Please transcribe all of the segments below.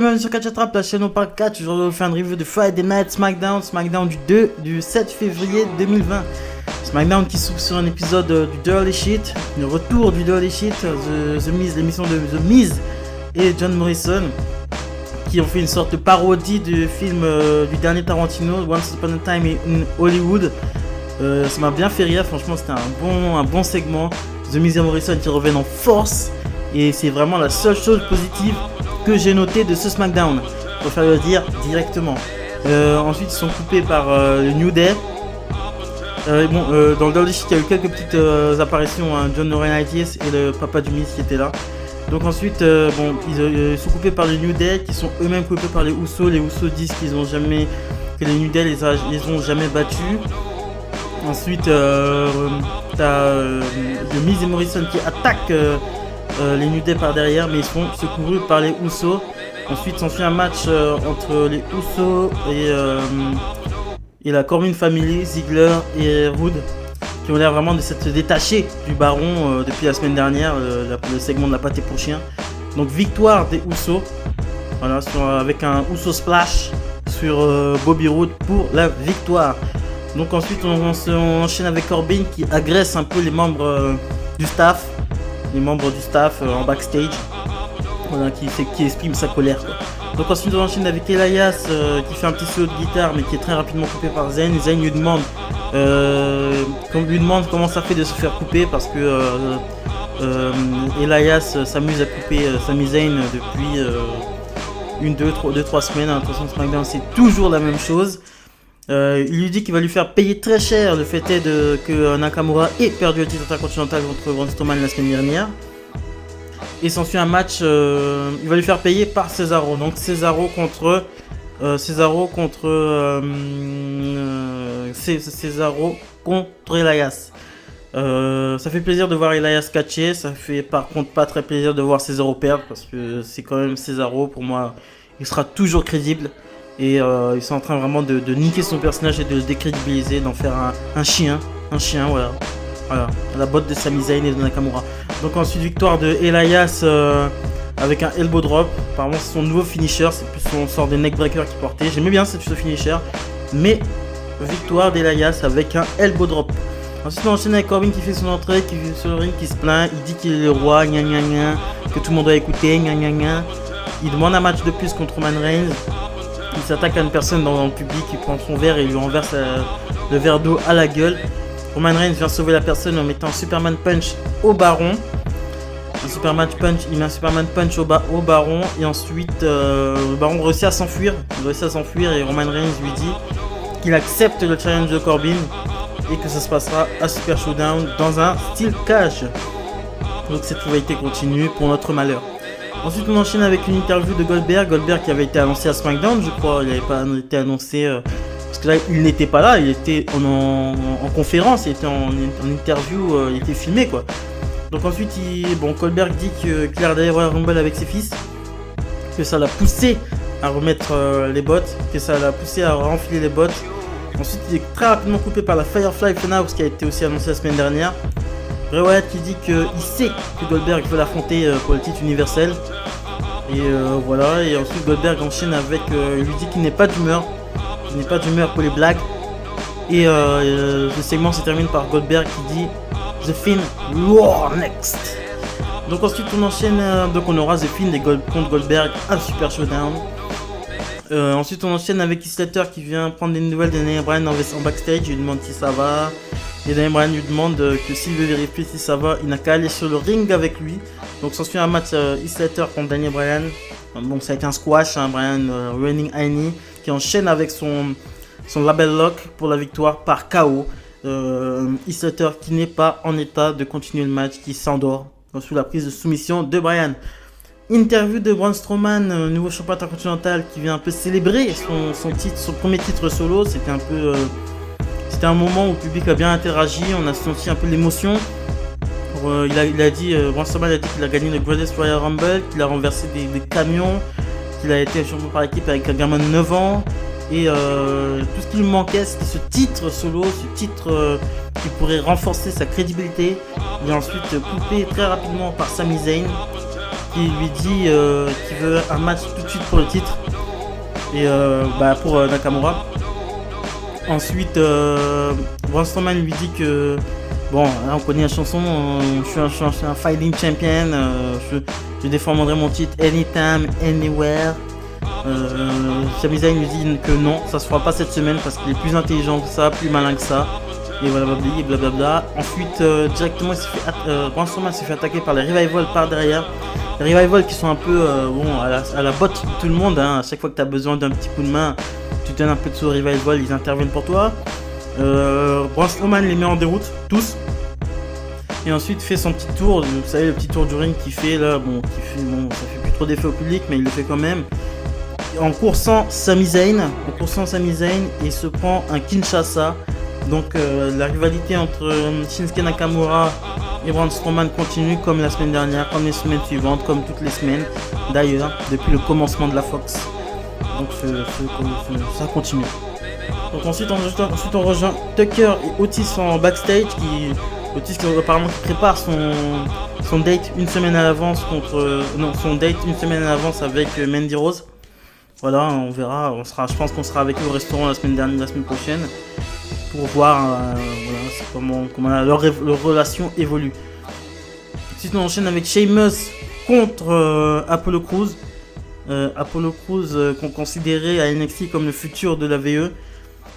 bienvenue sur Catch Attrape, la chaîne au parc 4. Aujourd'hui, on fait une review de Friday Night SmackDown, SmackDown du 7 février 2020. SmackDown qui s'ouvre sur un épisode du Dirty Shit, le retour du Dirty Shit, The Miz, l'émission de The Miz et John Morrison, qui ont fait une sorte de parodie du film du dernier Tarantino, Once Upon a Time in Hollywood. Ça m'a bien fait rire, franchement c'était un bon segment. The Miz et Morrison qui reviennent en force, et c'est vraiment la seule chose positive que j'ai noté de ce SmackDown, pour faire le dire directement. Ensuite ils sont coupés par le New Day. Dans le Dirty Shit il y a eu quelques petites apparitions, hein, John Laurinaitis et le papa du Miz qui était là. Donc ensuite ils sont coupés par les New Day, qui sont eux-mêmes coupés par les Usos. Les Usos disent que les New Day les ont jamais battus. Ensuite t'as le Miz et Morrison qui attaquent les New Day par derrière, mais ils sont secourus par les Usos. Ensuite s'ensuit un match entre les Usos et la Corbin Family, Ziggler et Roode, qui ont l'air vraiment de s'être détachés du Baron depuis la semaine dernière, le segment de la pâté pour chien. Donc victoire des Usos, voilà, avec un Uso Splash sur Bobby Roode pour la victoire. Donc ensuite on enchaîne avec Corbin qui agresse un peu les membres du staff, en backstage, voilà, qui exprime sa colère, quoi. Donc ensuite on enchaîne avec Elias qui fait un petit solo de guitare, mais qui est très rapidement coupé par Zayn. Zayn lui demande comment ça fait de se faire couper, parce que Elias s'amuse à couper Sami Zayn depuis 2-3 semaines. De toute façon SmackDown c'est toujours la même chose. Il lui dit qu'il va lui faire payer très cher. Le fait est que Nakamura ait perdu le titre intercontinental contre Braun Strowman la semaine dernière. Et s'ensuit un match, il va lui faire payer par Cesaro. Donc Cesaro contre Elias. Ça fait plaisir de voir Elias catcher. Ça fait par contre pas très plaisir de voir Cesaro perdre, parce que c'est quand même Cesaro. Pour moi, il sera toujours crédible. Et ils sont en train vraiment de niquer son personnage et de le décrédibiliser, d'en faire un chien, voilà, à la botte de Sami Zayn et de Nakamura. Donc ensuite victoire de Elias avec un elbow drop. Apparemment c'est son nouveau finisher, c'est plus son sort de neckbreaker qu'il portait. J'aimais bien ce finisher, mais victoire d'Elias avec un elbow drop. Ensuite on enchaîne avec Corbin qui fait son entrée, qui vient sur le ring, qui se plaint, il dit qu'il est le roi, que tout le monde doit écouter, Il demande un match de plus contre Roman Reigns. Il s'attaque à une personne dans le public, il prend son verre et lui renverse le verre d'eau à la gueule. Roman Reigns vient sauver la personne en mettant un Superman Punch au Baron. Il met un Superman Punch au Baron, et ensuite le Baron réussit à s'enfuir. Et Roman Reigns lui dit qu'il accepte le challenge de Corbin et que ça se passera à Super Showdown dans un steel cage. Donc cette rivalité continue pour notre malheur. Ensuite on enchaîne avec une interview de Goldberg qui avait été annoncé à SmackDown, je crois. Il n'avait pas été annoncé parce que là il n'était pas là, il était en conférence, il était en interview, il était filmé, quoi. Donc ensuite Goldberg dit qu'il a regardé Royal Rumble avec ses fils, que ça l'a poussé à remettre les bottes, que ça l'a poussé à renfiler les bottes. Ensuite il est très rapidement coupé par la Firefly Funhouse qui a été aussi annoncée la semaine dernière. Bray Wyatt qui dit qu'il sait que Goldberg veut l'affronter pour le titre universel. Et voilà, et ensuite Goldberg enchaîne avec, il lui dit qu'il n'est pas d'humeur. Pour les blagues. Et le segment se termine par Goldberg qui dit The Fiend War Next. Donc ensuite on enchaîne, on aura The Fiend contre Goldberg à Super Showdown. Ensuite on enchaîne avec Heath Slater qui vient prendre des nouvelles de Daniel Bryan en backstage. Il lui demande si ça va. Et Daniel Bryan lui demande que s'il veut vérifier si ça va, il n'a qu'à aller sur le ring avec lui. Donc s'ensuit un match Heath Slater contre Daniel Bryan. Bon, ça a été un squash, Bryan running Annie qui enchaîne avec son label lock pour la victoire par KO. Heath Slater qui n'est pas en état de continuer le match, qui s'endort sous la prise de soumission de Bryan. Interview de Braun Strowman, nouveau champion intercontinental, qui vient un peu célébrer son premier titre solo. C'était un moment où le public a bien interagi, on a senti un peu l'émotion. Braun Strowman a dit qu'il a gagné le Greatest Royal Rumble, qu'il a renversé des camions, qu'il a été champion par équipe avec un gamin de 9 ans. Et tout ce qui lui manquait, c'était ce titre solo, ce titre qui pourrait renforcer sa crédibilité. Il est ensuite coupé très rapidement par Sami Zayn. qui lui dit qu'il veut un match tout de suite pour le titre et pour Nakamura. Ensuite, Braun Strowman lui dit que bon, là on connaît la chanson, je suis un fighting champion, je défendrai mon titre anytime, anywhere. Sami Zayn lui dit que non, ça se fera pas cette semaine parce qu'il est plus intelligent que ça, plus malin que ça. Et voilà, blablabla. Ensuite, directement, Braun Strowman s'est fait attaquer par les Revival par derrière. Les Revival qui sont un peu à la botte de tout le monde. Hein. À chaque fois que tu as besoin d'un petit coup de main, tu donnes un peu de sous Revival, ils interviennent pour toi. Braun Strowman les met en déroute, tous. Et ensuite fait son petit tour. Vous savez, le petit tour du ring qu'il fait là. Ça fait plus trop d'effet au public, mais il le fait quand même. En coursant Sami Zayn, il se prend un Kinshasa. Donc la rivalité entre Shinsuke Nakamura et Braun Strowman continue comme la semaine dernière, comme les semaines suivantes, comme toutes les semaines d'ailleurs, depuis le commencement de la Fox. Donc ça continue. Donc ensuite on rejoint Tucker et Otis en backstage. Otis qui apparemment prépare son date une semaine à l'avance avec Mandy Rose. Voilà, on verra, je pense qu'on sera avec eux au restaurant la semaine prochaine pour voir comment leur relation évolue. Ensuite on enchaîne avec Sheamus contre Apollo Crews. Apollo Crews qu'on considérait à NXT comme le futur de la VE.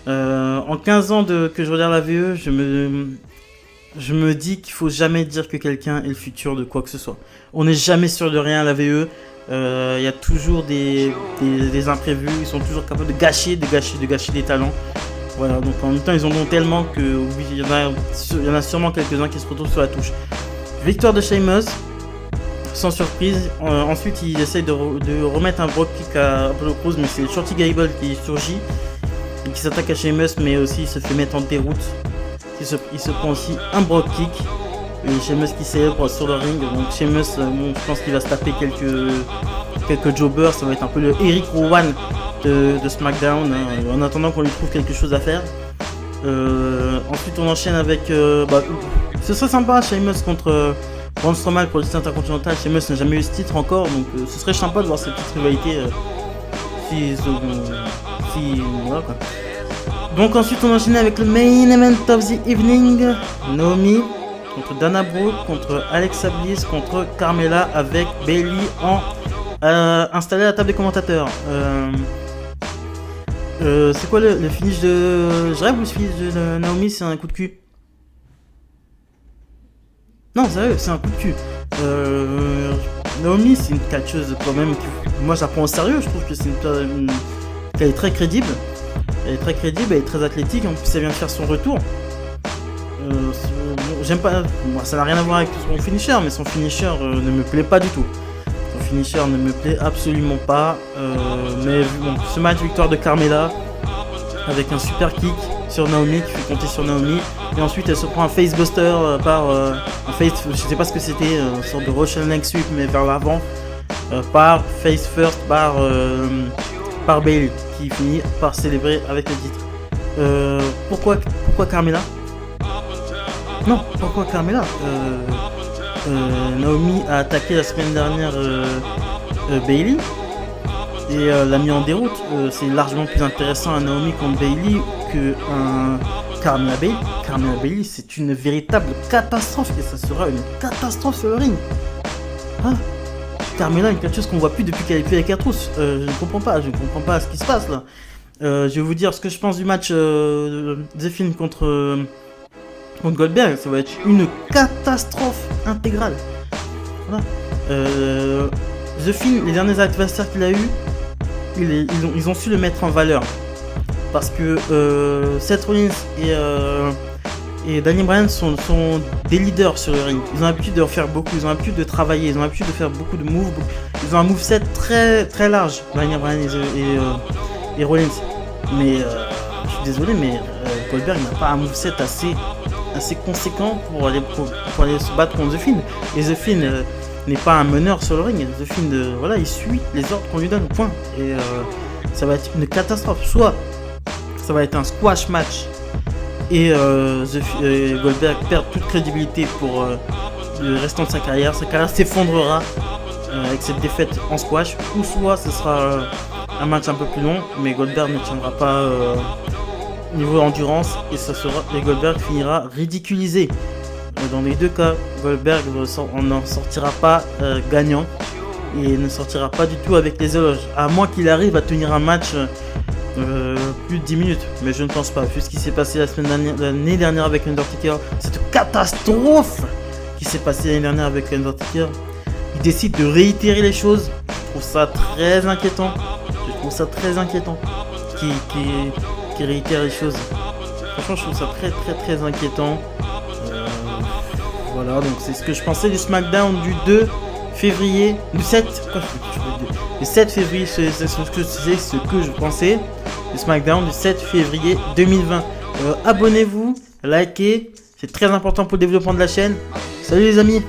En 15 ans que je regarde la VE, je me dis qu'il faut jamais dire que quelqu'un est le futur de quoi que ce soit. On n'est jamais sûr de rien à la VE. Il y a toujours des imprévus. Ils sont toujours capables de gâcher des talents. Voilà, donc en même temps ils en ont tellement que oui, il y en a sûrement quelques-uns qui se retrouvent sur la touche. Victoire de Sheamus, sans surprise. Ensuite il essaye de remettre un brogue kick à Apollo Crews, mais c'est Shorty Gable qui surgit et qui s'attaque à Sheamus, mais aussi il se fait mettre en déroute. Il se prend aussi un brogue kick et Sheamus qui célèbre sur le ring. Donc Sheamus, je pense qu'il va se taper quelques jobbers. Ça va être un peu le Eric Rowan de SmackDown, hein, en attendant qu'on lui trouve quelque chose à faire. Ensuite on enchaîne avec ce serait sympa Sheamus contre Braun Strowman pour le titre intercontinental. Sheamus n'a jamais eu ce titre encore, donc ce serait sympa de voir cette petite rivalité voilà, quoi. Donc ensuite on enchaîne avec le main event of the evening, Naomi contre Dana Brooke, contre Alexa Bliss, contre Carmella, avec Bayley installé à la table des commentateurs. C'est quoi le finish de... Je rêve ou le finish de Naomi, c'est un coup de cul? Non, sérieux, c'est un coup de cul. Naomi, c'est une catcheuse quand même moi j'apprends au sérieux. Je trouve que c'est qu'elle est très crédible. Elle est très crédible, elle est très athlétique. En plus, elle vient de faire son retour. J'aime pas... Moi, ça n'a rien à voir avec son finisher, mais son finisher ne me plaît pas du tout. Son finisher ne me plaît absolument pas. Mais bon, ce match, victoire de Carmella avec un super kick sur Naomi qui fait compter sur Naomi. Et ensuite, elle se prend un facebuster je sais pas ce que c'était, une sorte de Russian leg sweep, mais vers l'avant, par face first, par Bayley, qui finit par célébrer avec le titre. Pourquoi Carmella? Non, pourquoi Carmella? Naomi a attaqué la semaine dernière Bayley et l'a mis en déroute. C'est largement plus intéressant un Naomi contre Bayley que un Carmella Bayley. Carmella Bayley, c'est une véritable catastrophe et ça sera une catastrophe sur le ring. Hein? Carmella, une catcheuse qu'on voit plus depuis qu'elle est plus avec Artrousse. Je ne comprends pas ce qui se passe là. Je vais vous dire ce que je pense du match The Fiend contre Goldberg. Ça va être une catastrophe intégrale. Voilà. The Fiend, les derniers adversaires qu'il a eu, ils ont su le mettre en valeur. Parce que Seth Rollins et Daniel Bryan sont des leaders sur le ring. Ils ont l'habitude de faire beaucoup, ils ont l'habitude de travailler, ils ont l'habitude de faire beaucoup de moves. Ils ont un moveset très très large, Daniel Bryan et Rollins. Mais je suis désolé, mais Goldberg n'a pas un moveset assez conséquent pour aller se battre contre The Fiend. Et The Fiend n'est pas un meneur sur le ring. The Fiend, il suit les ordres qu'on lui donne, point. Et ça va être une catastrophe. Soit ça va être un squash match et Goldberg perd toute crédibilité pour le restant de sa carrière. Sa carrière s'effondrera avec cette défaite en squash, ou soit ce sera un match un peu plus long, mais Goldberg ne tiendra pas niveau endurance et Goldberg finira ridiculisé. Dans les deux cas, Goldberg n'en sortira pas gagnant et ne sortira pas du tout avec les éloges, à moins qu'il arrive à tenir un match plus de 10 minutes, mais je ne pense pas, vu ce qui s'est passé l'année dernière avec Undertaker, cette catastrophe qui s'est passée l'année dernière avec Undertaker. Il décide de réitérer les choses. Je trouve ça très inquiétant. Qui réitère les choses. Franchement, je trouve ça très inquiétant. Voilà, donc c'est ce que je pensais du SmackDown du 2 février, du 7. Le 7 février, c'est ce que je pensais. Le SmackDown du 7 février 2020. Abonnez-vous, likez, c'est très important pour le développement de la chaîne. Salut les amis!